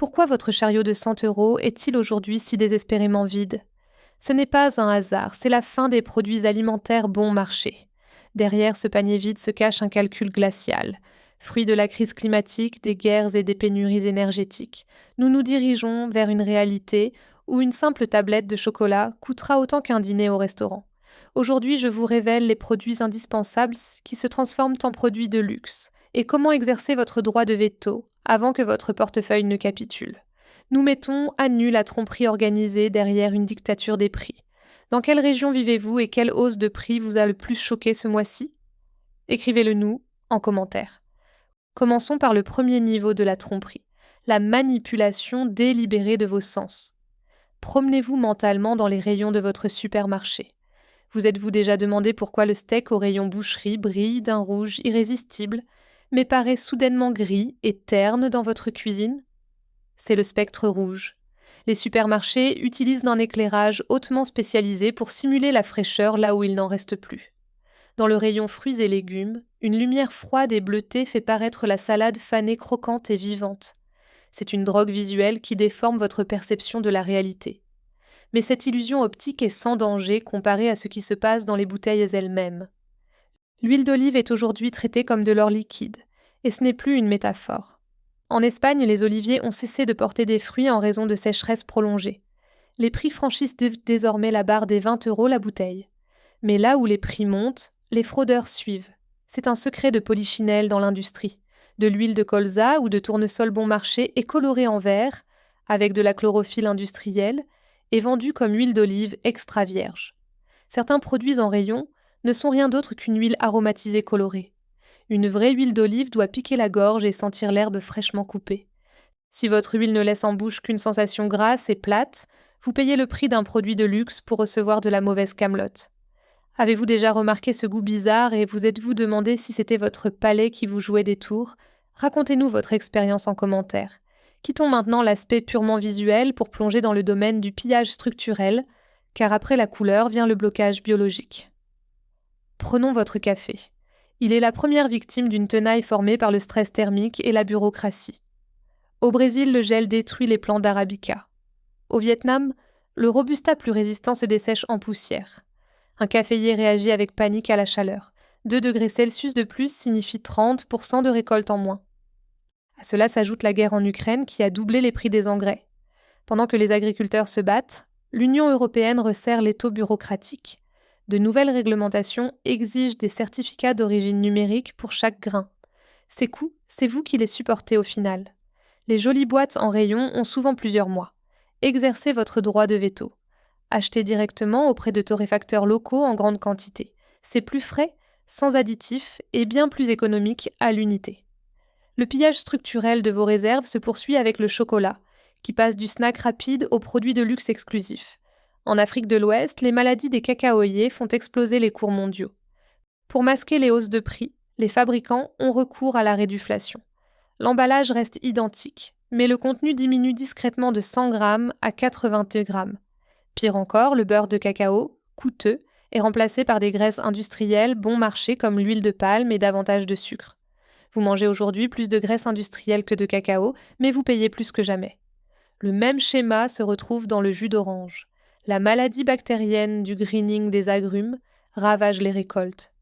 Pourquoi votre chariot de 100 € est-il aujourd'hui si désespérément vide? Ce n'est pas un hasard, c'est la fin des produits alimentaires bon marché. Derrière ce panier vide se cache un calcul glacial. Fruit de la crise climatique, des guerres et des pénuries énergétiques, nous nous dirigeons vers une réalité où une simple tablette de chocolat coûtera autant qu'un dîner au restaurant. Aujourd'hui, je vous révèle les produits indispensables qui se transforment en produits de luxe et comment exercer votre droit de veto avant que votre portefeuille ne capitule. Nous mettons à nu la tromperie organisée derrière une dictature des prix. Dans quelle région vivez-vous et quelle hausse de prix vous a le plus choqué ce mois-ci? Écrivez-le nous en commentaire. Commençons par le premier niveau de la tromperie, la manipulation délibérée de vos sens. Promenez-vous mentalement dans les rayons de votre supermarché. Vous êtes-vous déjà demandé pourquoi le steak au rayon boucherie brille d'un rouge irrésistible, mais paraît soudainement gris et terne dans votre cuisine? C'est le spectre rouge. Les supermarchés utilisent un éclairage hautement spécialisé pour simuler la fraîcheur là où il n'en reste plus. Dans le rayon fruits et légumes, une lumière froide et bleutée fait paraître la salade fanée croquante et vivante. C'est une drogue visuelle qui déforme votre perception de la réalité. Mais cette illusion optique est sans danger comparée à ce qui se passe dans les bouteilles elles-mêmes. L'huile d'olive est aujourd'hui traitée comme de l'or liquide, et ce n'est plus une métaphore. En Espagne, les oliviers ont cessé de porter des fruits en raison de sécheresses prolongées. Les prix franchissent désormais la barre des 20 € la bouteille. Mais là où les prix montent, les fraudeurs suivent. C'est un secret de polichinelle dans l'industrie. De l'huile de colza ou de tournesol bon marché est colorée en vert, avec de la chlorophylle industrielle, et vendue comme huile d'olive extra vierge. Certains produits en rayon ne sont rien d'autre qu'une huile aromatisée colorée. Une vraie huile d'olive doit piquer la gorge et sentir l'herbe fraîchement coupée. Si votre huile ne laisse en bouche qu'une sensation grasse et plate, vous payez le prix d'un produit de luxe pour recevoir de la mauvaise camelote. Avez-vous déjà remarqué ce goût bizarre et vous êtes-vous demandé si c'était votre palais qui vous jouait des tours? Racontez-nous votre expérience en commentaire. Quittons maintenant l'aspect purement visuel pour plonger dans le domaine du pillage structurel, car après la couleur vient le blocage biologique. Prenons votre café. Il est la première victime d'une tenaille formée par le stress thermique et la bureaucratie. Au Brésil, le gel détruit les plants d'arabica. Au Vietnam, le robusta plus résistant se dessèche en poussière. Un caféier réagit avec panique à la chaleur. 2 degrés Celsius de plus signifie 30% de récolte en moins. À cela s'ajoute la guerre en Ukraine qui a doublé les prix des engrais. Pendant que les agriculteurs se battent, l'Union européenne resserre l'étau bureaucratique. De nouvelles réglementations exigent des certificats d'origine numérique pour chaque grain. Ces coûts, c'est vous qui les supportez au final. Les jolies boîtes en rayon ont souvent plusieurs mois. Exercez votre droit de veto. Achetez directement auprès de torréfacteurs locaux en grande quantité. C'est plus frais, sans additifs et bien plus économique à l'unité. Le pillage structurel de vos réserves se poursuit avec le chocolat, qui passe du snack rapide aux produits de luxe exclusifs. En Afrique de l'Ouest, les maladies des cacaoyers font exploser les cours mondiaux. Pour masquer les hausses de prix, les fabricants ont recours à la réduflation. L'emballage reste identique, mais le contenu diminue discrètement de 100 grammes à 80 grammes. Pire encore, le beurre de cacao, coûteux, est remplacé par des graisses industrielles bon marché comme l'huile de palme et davantage de sucre. Vous mangez aujourd'hui plus de graisse industrielle que de cacao, mais vous payez plus que jamais. Le même schéma se retrouve dans le jus d'orange. La maladie bactérienne du greening des agrumes ravage les récoltes.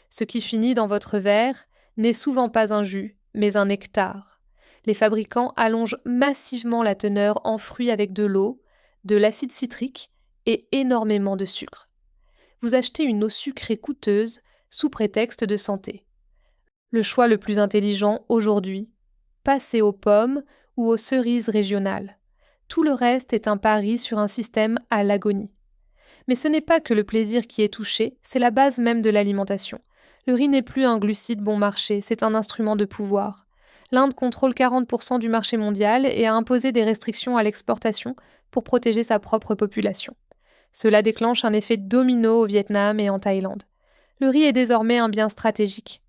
Ce qui finit dans votre verre n'est souvent pas un jus, mais un nectar. Les fabricants allongent massivement la teneur en fruits avec de l'eau, de l'acide citrique et énormément de sucre. Vous achetez une eau sucrée coûteuse sous prétexte de santé. Le choix le plus intelligent aujourd'hui, passez aux pommes ou aux cerises régionales. Tout le reste est un pari sur un système à l'agonie. Mais ce n'est pas que le plaisir qui est touché, c'est la base même de l'alimentation. Le riz n'est plus un glucide bon marché, c'est un instrument de pouvoir. L'Inde contrôle 40% du marché mondial et a imposé des restrictions à l'exportation pour protéger sa propre population. Cela déclenche un effet domino au Vietnam et en Thaïlande. Le riz est désormais un bien stratégique.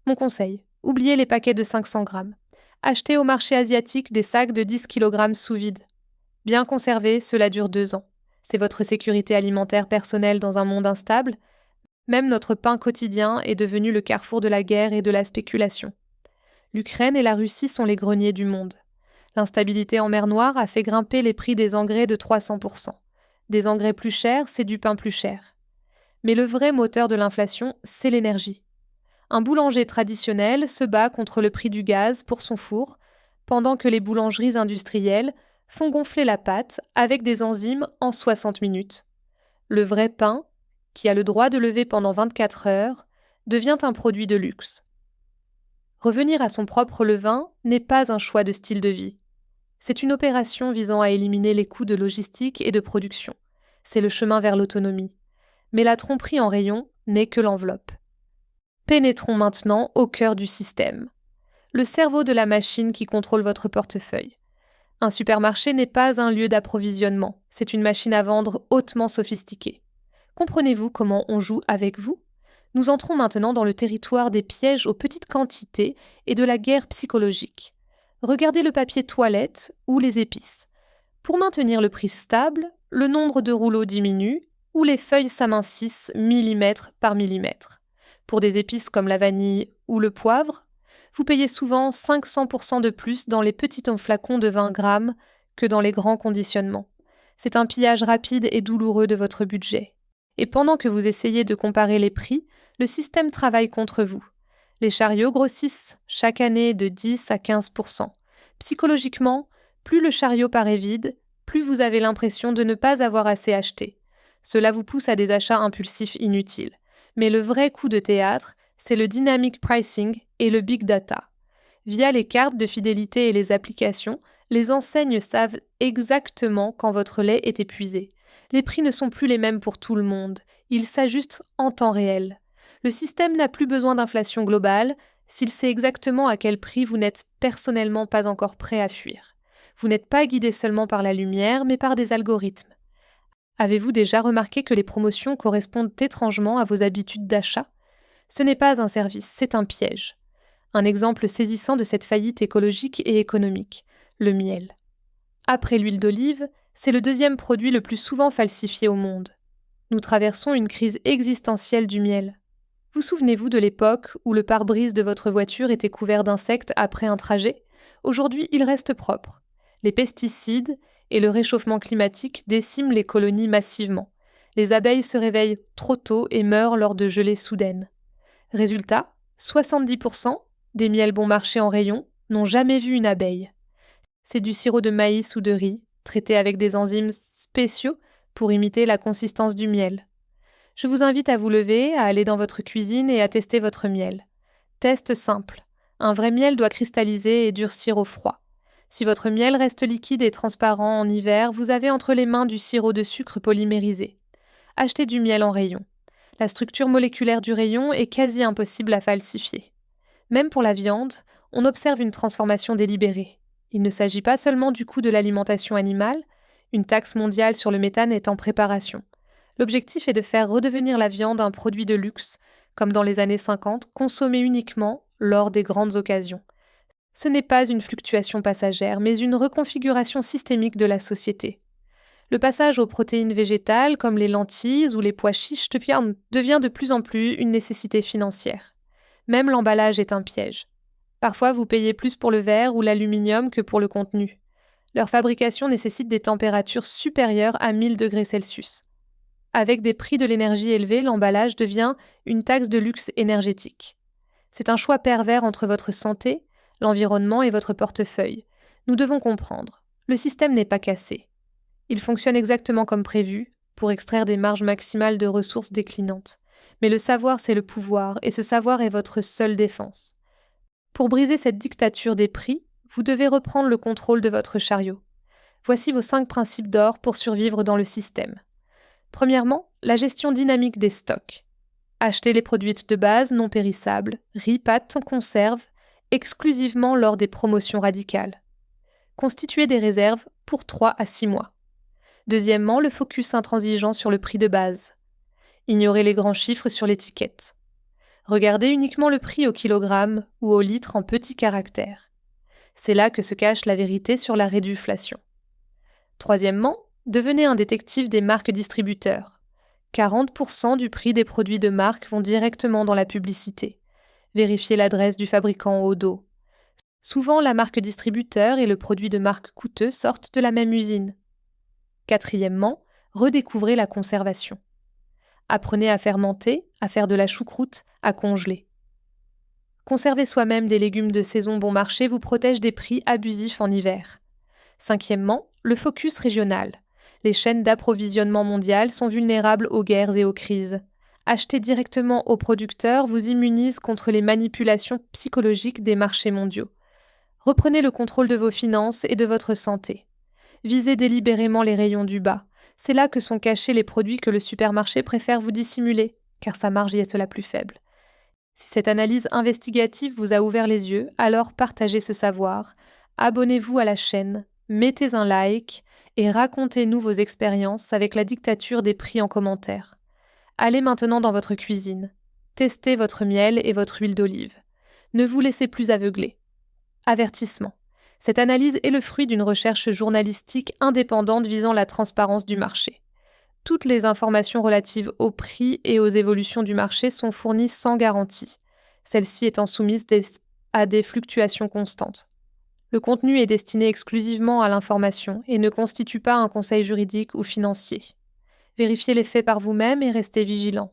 Mon conseil, oubliez les paquets de 500 grammes. Achetez au marché asiatique des sacs de 10 kg sous vide. Bien conservés, cela dure 2 ans. C'est votre sécurité alimentaire personnelle dans un monde instable. Même notre pain quotidien est devenu le carrefour de la guerre et de la spéculation. L'Ukraine et la Russie sont les greniers du monde. L'instabilité en mer Noire a fait grimper les prix des engrais de 300%. Des engrais plus chers, c'est du pain plus cher. Mais le vrai moteur de l'inflation, c'est l'énergie. Un boulanger traditionnel se bat contre le prix du gaz pour son four, pendant que les boulangeries industrielles font gonfler la pâte avec des enzymes en 60 minutes. Le vrai pain, qui a le droit de lever pendant 24 heures, devient un produit de luxe. Revenir à son propre levain n'est pas un choix de style de vie. C'est une opération visant à éliminer les coûts de logistique et de production. C'est le chemin vers l'autonomie. Mais la tromperie en rayon n'est que l'enveloppe. Pénétrons maintenant au cœur du système. Le cerveau de la machine qui contrôle votre portefeuille. Un supermarché n'est pas un lieu d'approvisionnement, c'est une machine à vendre hautement sophistiquée. Comprenez-vous comment on joue avec vous ? Nous entrons maintenant dans le territoire des pièges aux petites quantités et de la guerre psychologique. Regardez le papier toilette ou les épices. Pour maintenir le prix stable, le nombre de rouleaux diminue ou les feuilles s'amincissent millimètre par millimètre. Pour des épices comme la vanille ou le poivre, vous payez souvent 500% de plus dans les petits flacons de 20 grammes que dans les grands conditionnements. C'est un pillage rapide et douloureux de votre budget. Et pendant que vous essayez de comparer les prix, le système travaille contre vous. Les chariots grossissent chaque année de 10 à 15%. Psychologiquement, plus le chariot paraît vide, plus vous avez l'impression de ne pas avoir assez acheté. Cela vous pousse à des achats impulsifs inutiles. Mais le vrai coup de théâtre, c'est le dynamic pricing et le big data. Via les cartes de fidélité et les applications, les enseignes savent exactement quand votre lait est épuisé. Les prix ne sont plus les mêmes pour tout le monde, ils s'ajustent en temps réel. Le système n'a plus besoin d'inflation globale s'il sait exactement à quel prix vous n'êtes personnellement pas encore prêt à fuir. Vous n'êtes pas guidé seulement par la lumière, mais par des algorithmes. Avez-vous déjà remarqué que les promotions correspondent étrangement à vos habitudes d'achat ? Ce n'est pas un service, c'est un piège. Un exemple saisissant de cette faillite écologique et économique, le miel. Après l'huile d'olive, c'est le deuxième produit le plus souvent falsifié au monde. Nous traversons une crise existentielle du miel. Vous souvenez-vous de l'époque où le pare-brise de votre voiture était couvert d'insectes après un trajet ? Aujourd'hui, il reste propre. Les pesticides et le réchauffement climatique déciment les colonies massivement. Les abeilles se réveillent trop tôt et meurent lors de gelées soudaines. Résultat, 70% des miels bon marché en rayon n'ont jamais vu une abeille. C'est du sirop de maïs ou de riz, traité avec des enzymes spéciaux pour imiter la consistance du miel. Je vous invite à vous lever, à aller dans votre cuisine et à tester votre miel. Test simple. Un vrai miel doit cristalliser et durcir au froid. Si votre miel reste liquide et transparent en hiver, vous avez entre les mains du sirop de sucre polymérisé. Achetez du miel en rayon. La structure moléculaire du rayon est quasi impossible à falsifier. Même pour la viande, on observe une transformation délibérée. Il ne s'agit pas seulement du coût de l'alimentation animale, une taxe mondiale sur le méthane est en préparation. L'objectif est de faire redevenir la viande un produit de luxe, comme dans les années 50, consommé uniquement lors des grandes occasions. Ce n'est pas une fluctuation passagère, mais une reconfiguration systémique de la société. Le passage aux protéines végétales, comme les lentilles ou les pois chiches, devient de plus en plus une nécessité financière. Même l'emballage est un piège. Parfois, vous payez plus pour le verre ou l'aluminium que pour le contenu. Leur fabrication nécessite des températures supérieures à 1000 degrés Celsius. Avec des prix de l'énergie élevés, l'emballage devient une taxe de luxe énergétique. C'est un choix pervers entre votre santé, l'environnement et votre portefeuille. Nous devons comprendre. Le système n'est pas cassé. Il fonctionne exactement comme prévu, pour extraire des marges maximales de ressources déclinantes. Mais le savoir, c'est le pouvoir, et ce savoir est votre seule défense. Pour briser cette dictature des prix, vous devez reprendre le contrôle de votre chariot. Voici vos 5 principes d'or pour survivre dans le système. Premièrement, la gestion dynamique des stocks. Achetez les produits de base non périssables, riz, pâtes, conserves, exclusivement lors des promotions radicales. Constituez des réserves pour 3 à 6 mois. Deuxièmement, le focus intransigeant sur le prix de base. Ignorez les grands chiffres sur l'étiquette. Regardez uniquement le prix au kilogramme ou au litre en petits caractères. C'est là que se cache la vérité sur la réduflation. Troisièmement, devenez un détective des marques distributeurs. 40% du prix des produits de marque vont directement dans la publicité. Vérifiez l'adresse du fabricant au dos. Souvent, la marque distributeur et le produit de marque coûteux sortent de la même usine. Quatrièmement, redécouvrez la conservation. Apprenez à fermenter, à faire de la choucroute, à congeler. Conserver soi-même des légumes de saison bon marché vous protège des prix abusifs en hiver. Cinquièmement, le focus régional. Les chaînes d'approvisionnement mondiales sont vulnérables aux guerres et aux crises. Acheter directement aux producteurs vous immunise contre les manipulations psychologiques des marchés mondiaux. Reprenez le contrôle de vos finances et de votre santé. Visez délibérément les rayons du bas. C'est là que sont cachés les produits que le supermarché préfère vous dissimuler, car sa marge y est la plus faible. Si cette analyse investigative vous a ouvert les yeux, alors partagez ce savoir, abonnez-vous à la chaîne, mettez un like et racontez-nous vos expériences avec la dictature des prix en commentaire. Allez maintenant dans votre cuisine. Testez votre miel et votre huile d'olive. Ne vous laissez plus aveugler. Avertissement. Cette analyse est le fruit d'une recherche journalistique indépendante visant la transparence du marché. Toutes les informations relatives aux prix et aux évolutions du marché sont fournies sans garantie, celles-ci étant soumises à des fluctuations constantes. Le contenu est destiné exclusivement à l'information et ne constitue pas un conseil juridique ou financier. Vérifiez les faits par vous-même et restez vigilant.